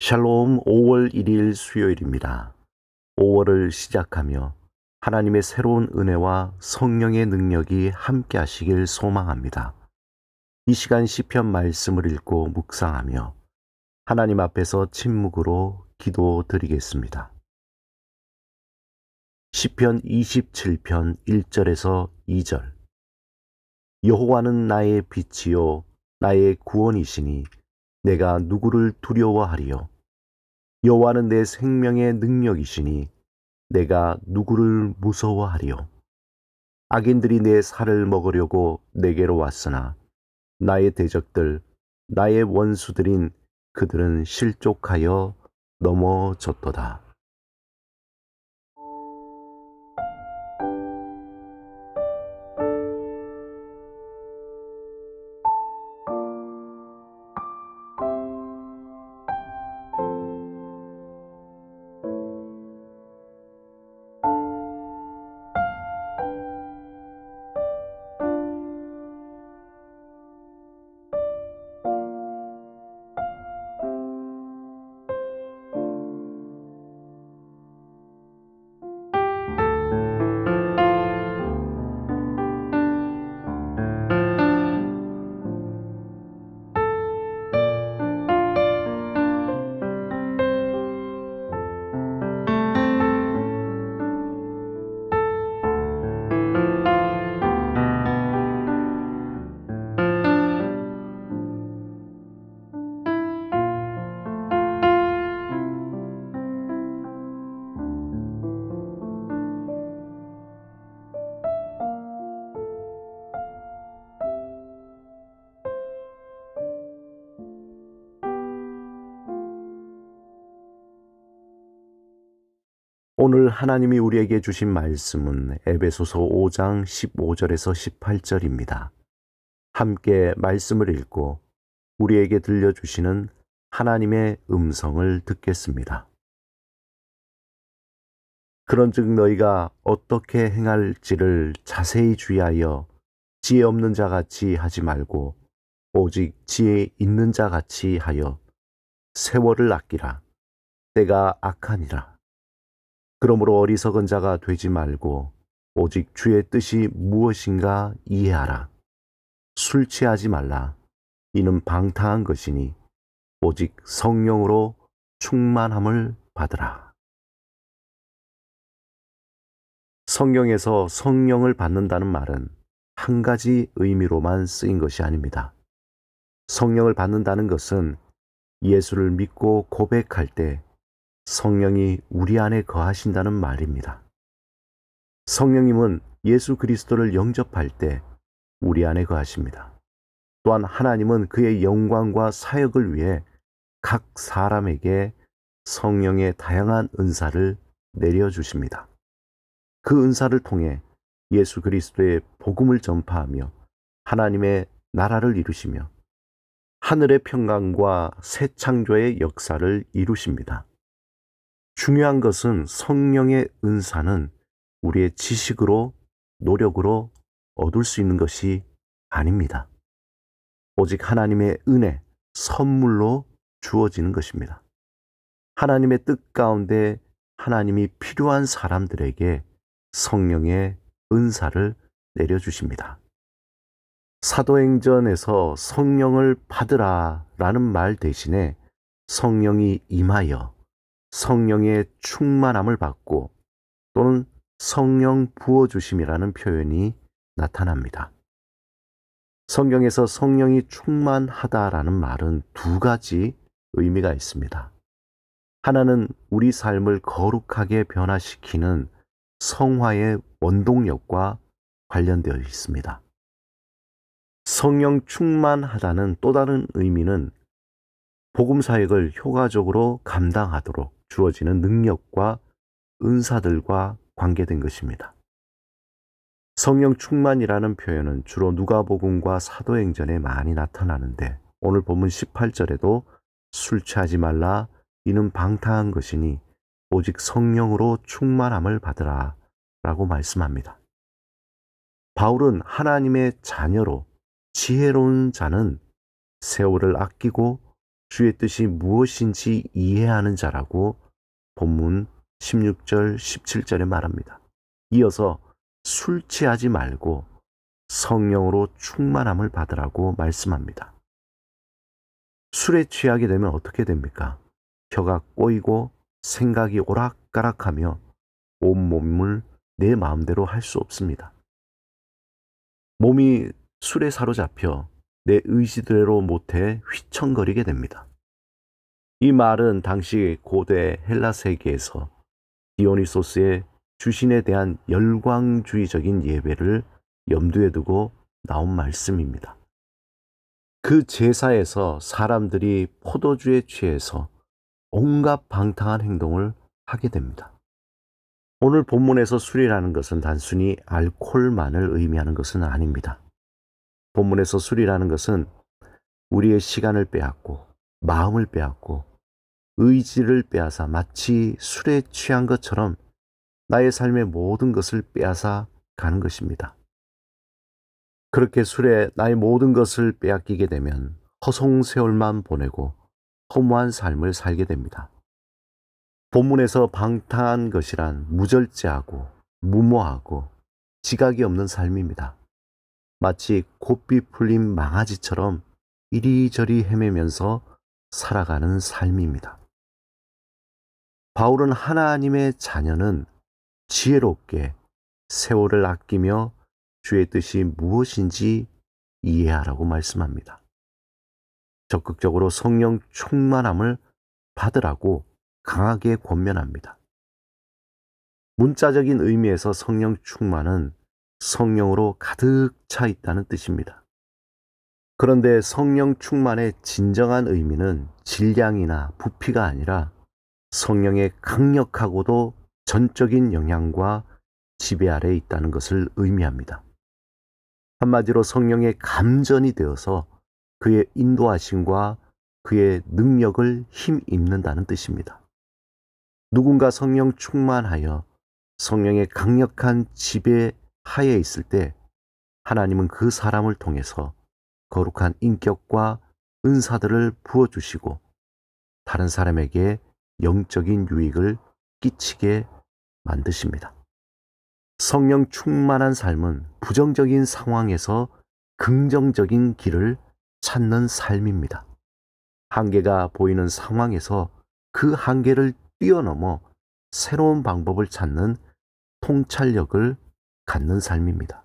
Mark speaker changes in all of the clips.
Speaker 1: 샬롬 5월 1일 수요일입니다. 5월을 시작하며 하나님의 새로운 은혜와 성령의 능력이 함께 하시길 소망합니다. 이 시간 시편 말씀을 읽고 묵상하며 하나님 앞에서 침묵으로 기도드리겠습니다. 시편 27편 1절에서 2절. 여호와는 나의 빛이요 나의 구원이시니 내가 누구를 두려워하리요. 여호와는 내 생명의 능력이시니 내가 누구를 무서워하리요. 악인들이 내 살을 먹으려고 내게로 왔으나 나의 대적들, 나의 원수들인 그들은 실족하여 넘어졌도다. 오늘 하나님이 우리에게 주신 말씀은 에베소서 5장 15절에서 18절입니다. 함께 말씀을 읽고 우리에게 들려주시는 하나님의 음성을 듣겠습니다. 그런즉 너희가 어떻게 행할지를 자세히 주의하여 지혜 없는 자같이 하지 말고 오직 지혜 있는 자같이 하여 세월을 아끼라. 때가 악하니라. 그러므로 어리석은 자가 되지 말고 오직 주의 뜻이 무엇인가 이해하라. 술 취하지 말라. 이는 방탕한 것이니 오직 성령으로 충만함을 받으라. 성경에서 성령을 받는다는 말은 한 가지 의미로만 쓰인 것이 아닙니다. 성령을 받는다는 것은 예수를 믿고 고백할 때 성령이 우리 안에 거하신다는 말입니다. 성령님은 예수 그리스도를 영접할 때 우리 안에 거하십니다. 또한 하나님은 그의 영광과 사역을 위해 각 사람에게 성령의 다양한 은사를 내려주십니다. 그 은사를 통해 예수 그리스도의 복음을 전파하며 하나님의 나라를 이루시며 하늘의 평강과 새 창조의 역사를 이루십니다. 중요한 것은 성령의 은사는 우리의 지식으로, 노력으로 얻을 수 있는 것이 아닙니다. 오직 하나님의 은혜, 선물로 주어지는 것입니다. 하나님의 뜻 가운데 하나님이 필요한 사람들에게 성령의 은사를 내려주십니다. 사도행전에서 성령을 받으라 라는 말 대신에 성령이 임하여 성령의 충만함을 받고 또는 성령 부어주심이라는 표현이 나타납니다. 성경에서 성령이 충만하다라는 말은 두 가지 의미가 있습니다. 하나는 우리 삶을 거룩하게 변화시키는 성화의 원동력과 관련되어 있습니다. 성령 충만하다는 또 다른 의미는 복음 사역을 효과적으로 감당하도록 주어지는 능력과 은사들과 관계된 것입니다. 성령 충만이라는 표현은 주로 누가복음과 사도행전에 많이 나타나는데 오늘 본문 18절에도 술 취하지 말라 이는 방탕한 것이니 오직 성령으로 충만함을 받으라 라고 말씀합니다. 바울은 하나님의 자녀로 지혜로운 자는 세월을 아끼고 주의 뜻이 무엇인지 이해하는 자라고 본문 16절, 17절에 말합니다. 이어서 술 취하지 말고 성령으로 충만함을 받으라고 말씀합니다. 술에 취하게 되면 어떻게 됩니까? 혀가 꼬이고 생각이 오락가락하며 온몸을 내 마음대로 할 수 없습니다. 몸이 술에 사로잡혀 내 의지대로 못해 휘청거리게 됩니다. 이 말은 당시 고대 헬라 세계에서 디오니소스의 주신에 대한 열광주의적인 예배를 염두에 두고 나온 말씀입니다. 그 제사에서 사람들이 포도주에 취해서 온갖 방탕한 행동을 하게 됩니다. 오늘 본문에서 술이라는 것은 단순히 알코올만을 의미하는 것은 아닙니다. 본문에서 술이라는 것은 우리의 시간을 빼앗고 마음을 빼앗고 의지를 빼앗아 마치 술에 취한 것처럼 나의 삶의 모든 것을 빼앗아 가는 것입니다. 그렇게 술에 나의 모든 것을 빼앗기게 되면 허송세월만 보내고 허무한 삶을 살게 됩니다. 본문에서 방탕한 것이란 무절제하고 무모하고 지각이 없는 삶입니다. 마치 고삐 풀린 망아지처럼 이리저리 헤매면서 살아가는 삶입니다. 바울은 하나님의 자녀는 지혜롭게 세월을 아끼며 주의 뜻이 무엇인지 이해하라고 말씀합니다. 적극적으로 성령 충만함을 받으라고 강하게 권면합니다. 문자적인 의미에서 성령 충만은 성령으로 가득 차 있다는 뜻입니다. 그런데 성령 충만의 진정한 의미는 질량이나 부피가 아니라 성령의 강력하고도 전적인 영향과 지배 아래에 있다는 것을 의미합니다. 한마디로 성령의 감전이 되어서 그의 인도하심과 그의 능력을 힘입는다는 뜻입니다. 누군가 성령 충만하여 성령의 강력한 지배 하에 있을 때 하나님은 그 사람을 통해서 거룩한 인격과 은사들을 부어주시고 다른 사람에게 영적인 유익을 끼치게 만드십니다. 성령 충만한 삶은 부정적인 상황에서 긍정적인 길을 찾는 삶입니다. 한계가 보이는 상황에서 그 한계를 뛰어넘어 새로운 방법을 찾는 통찰력을 갖는 삶입니다.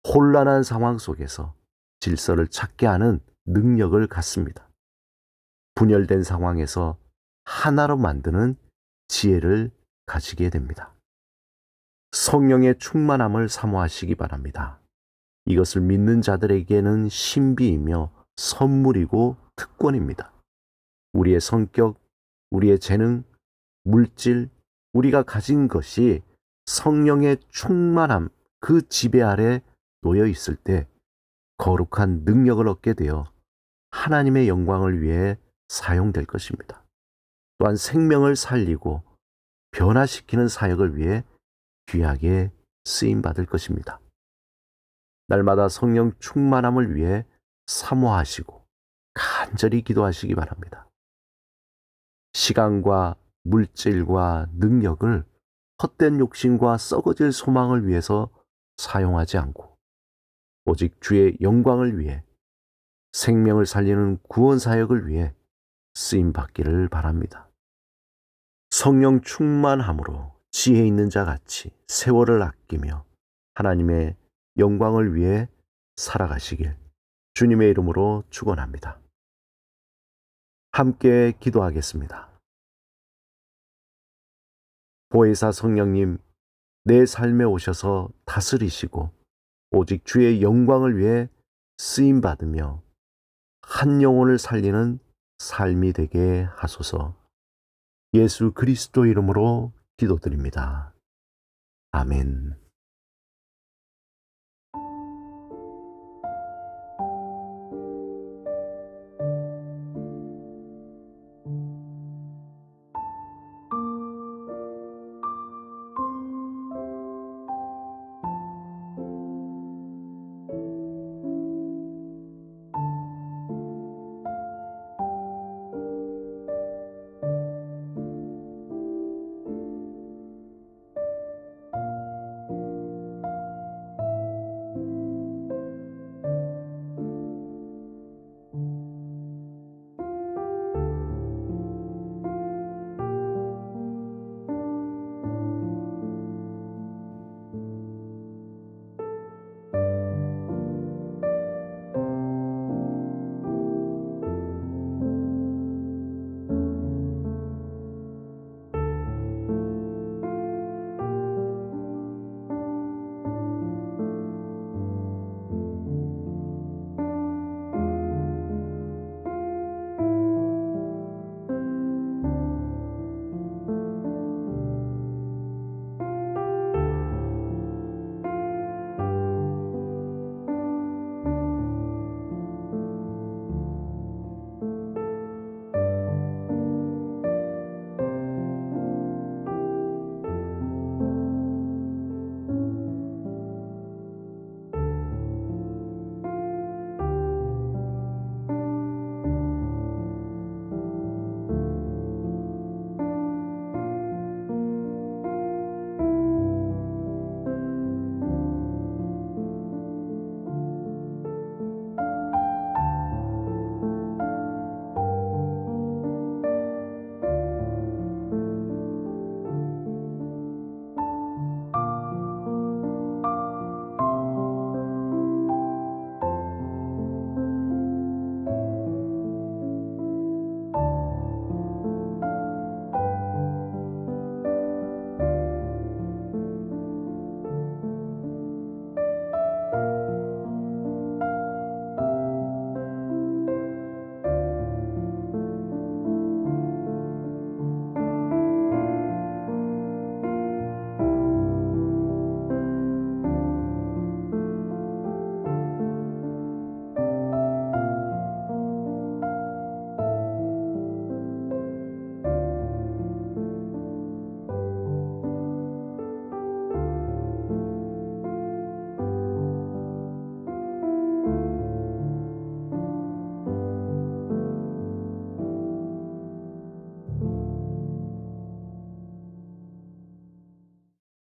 Speaker 1: 혼란한 상황 속에서 질서를 찾게 하는 능력을 갖습니다. 분열된 상황에서 하나로 만드는 지혜를 가지게 됩니다. 성령의 충만함을 사모하시기 바랍니다. 이것을 믿는 자들에게는 신비이며 선물이고 특권입니다. 우리의 성격, 우리의 재능, 물질, 우리가 가진 것이 성령의 충만함, 그 지배 아래 놓여 있을 때 거룩한 능력을 얻게 되어 하나님의 영광을 위해 사용될 것입니다. 또한 생명을 살리고 변화시키는 사역을 위해 귀하게 쓰임받을 것입니다. 날마다 성령 충만함을 위해 사모하시고 간절히 기도하시기 바랍니다. 시간과 물질과 능력을 헛된 욕심과 썩어질 소망을 위해서 사용하지 않고 오직 주의 영광을 위해 생명을 살리는 구원 사역을 위해 쓰임받기를 바랍니다. 성령 충만함으로 지혜 있는 자 같이 세월을 아끼며 하나님의 영광을 위해 살아가시길 주님의 이름으로 축원합니다. 함께 기도하겠습니다. 보혜사 성령님, 내 삶에 오셔서 다스리시고 오직 주의 영광을 위해 쓰임받으며 한 영혼을 살리는 삶이 되게 하소서. 예수 그리스도 이름으로 기도드립니다. 아멘.